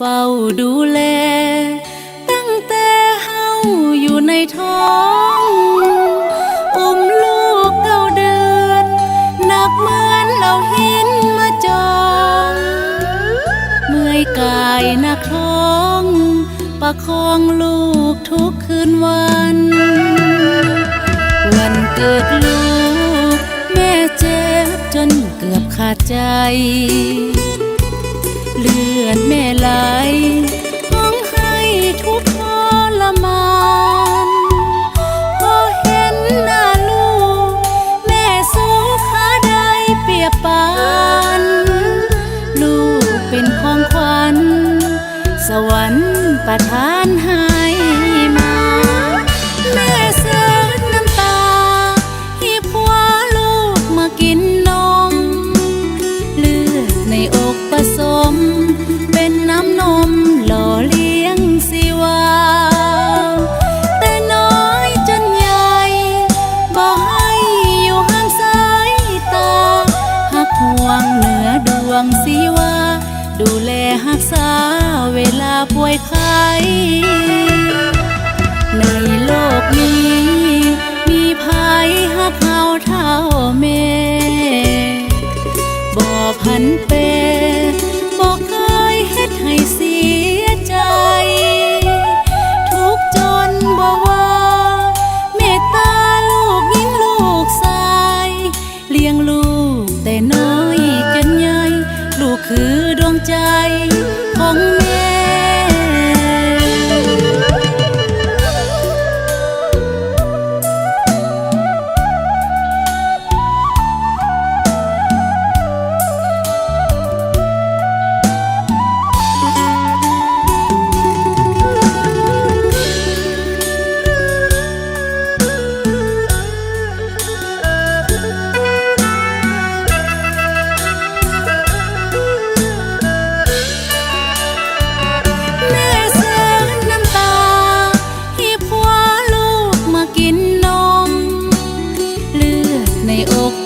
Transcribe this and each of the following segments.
เฝ้าดูแลตั้งแต่เฮาอยู่ในท้องอุ้มลูก9 เดือนหนักเหมือนเราหินมาจองเมื่อยกายหนักท้องประคองลูกทุกคืนวันวันเกิดลูกแม่เจ็บจนเกือบขาดใจเลือดแม่ไหลร้องไห้ทุกข์ทรมานพอเห็นหน้าลูกแม่สู้ขาได้เปรียบปานลูกเป็นของขวัญสวรรค์ประทานให้มาแม่เสียน้ำตาหีบหัวลูกมากินนมเลือดในอกผสมเป็นน้ำนมหล่อเลี้ยงสิวาแต่น้อยจนใหญ่บอกให้อยู่ห่างสายตาหักห่วงเหนือดวงสิวาดูแลรักษาเวลาป่วยไข้ในโลกนี้มีภัยหักเฮาเท่าแม่บ่พันเปบ่เคยเฮ็ดให้เสียใจทุกจนบ่ว่าเมตตาลูกยิ่งลูกชายเลี้ยงลูกแต่น้อยจนใหญ่ลูกคือดวงใจของแม่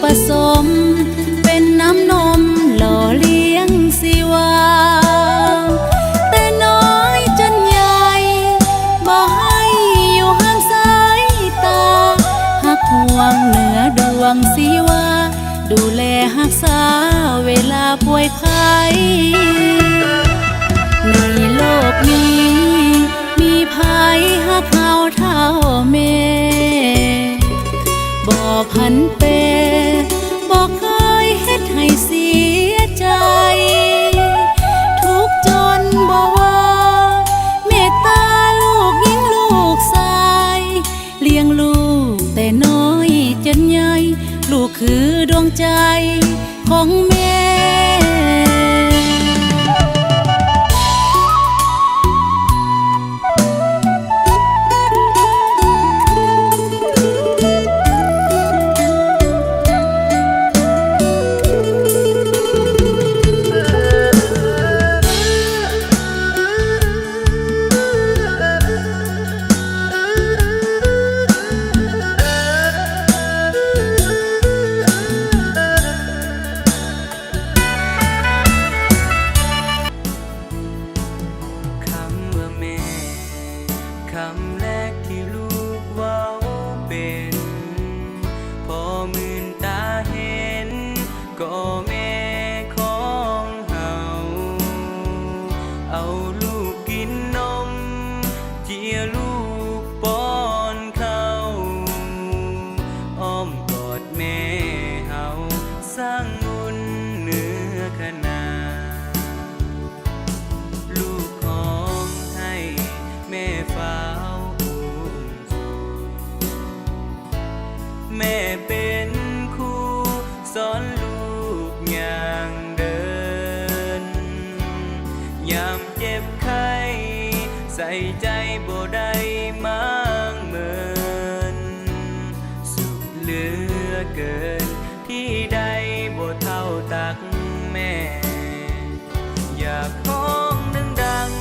ผสมเป็นน้ำนมหล่อเลี้ยงสิวาแต่น้อยจนใหญ่บอกให้อยู่ห่างสายตาหักห่วงเหนือดวงสิวาดูแลรักษาเวลาป่วยไข้ในโลกนี้มีภัยหักเฮาเท่าแม่บ่พันเปบ่เคยเฮ็ดให้เสียใจทุกจนบ่ว่าเมตตาลูกยิ่งลูกชายเลี้ยงลูกแต่น้อยจนใหญ่ลูกคือดวงใจของแม่คำแรกที่ลูกเว้าเป็นพอมื่นตาเห็นก็แม่ของเฮาเอาลูกกินนมเจียลูกป้อนข้าวอ้อมกอดแม่เฮาสร้างบุญเหนือขนาลูกของให้แม่ฟ้าแม่เป็นครูสอนลูกอย่างเดินยามเจ็บไข้ใส่ใจบ่ได้มากเหมือนสุดเหลือเกินที่ใดบ่เท่าตักแม่อยากร้องดัง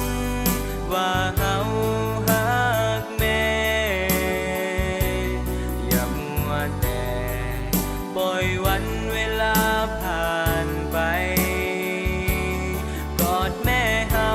ๆว่าเฮาฮักแม่อย่ามัวแต่ปล่อยวันเวลาผ่านไปกอดแม่เฮา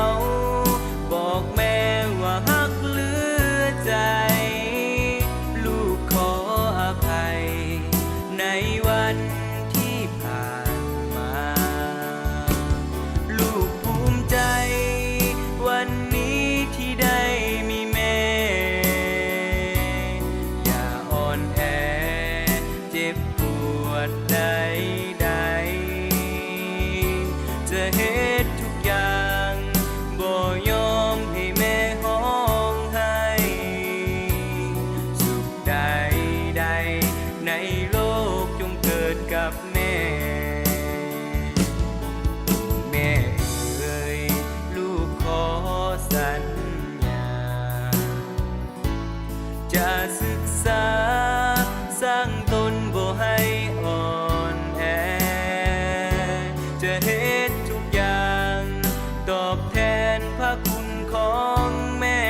อบแทนพระคุณของแม่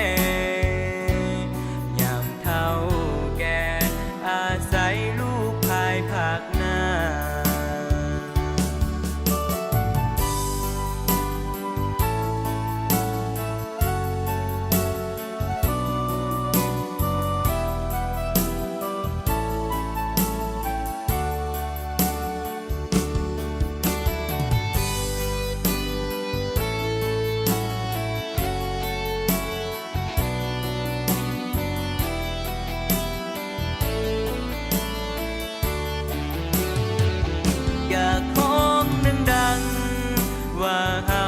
ยามเฒ่าแก่อาศัยลูกภายภาคหน้า อยากห้องดังๆว่าเฮา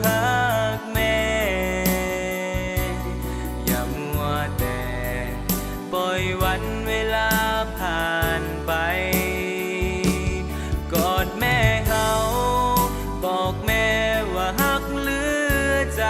ฮักแม่ อย่ามัวแต่ปล่อยวันเวลาผ่านไป กอดแม่เฮาบอกแม่ว่าฮักเหลือใจ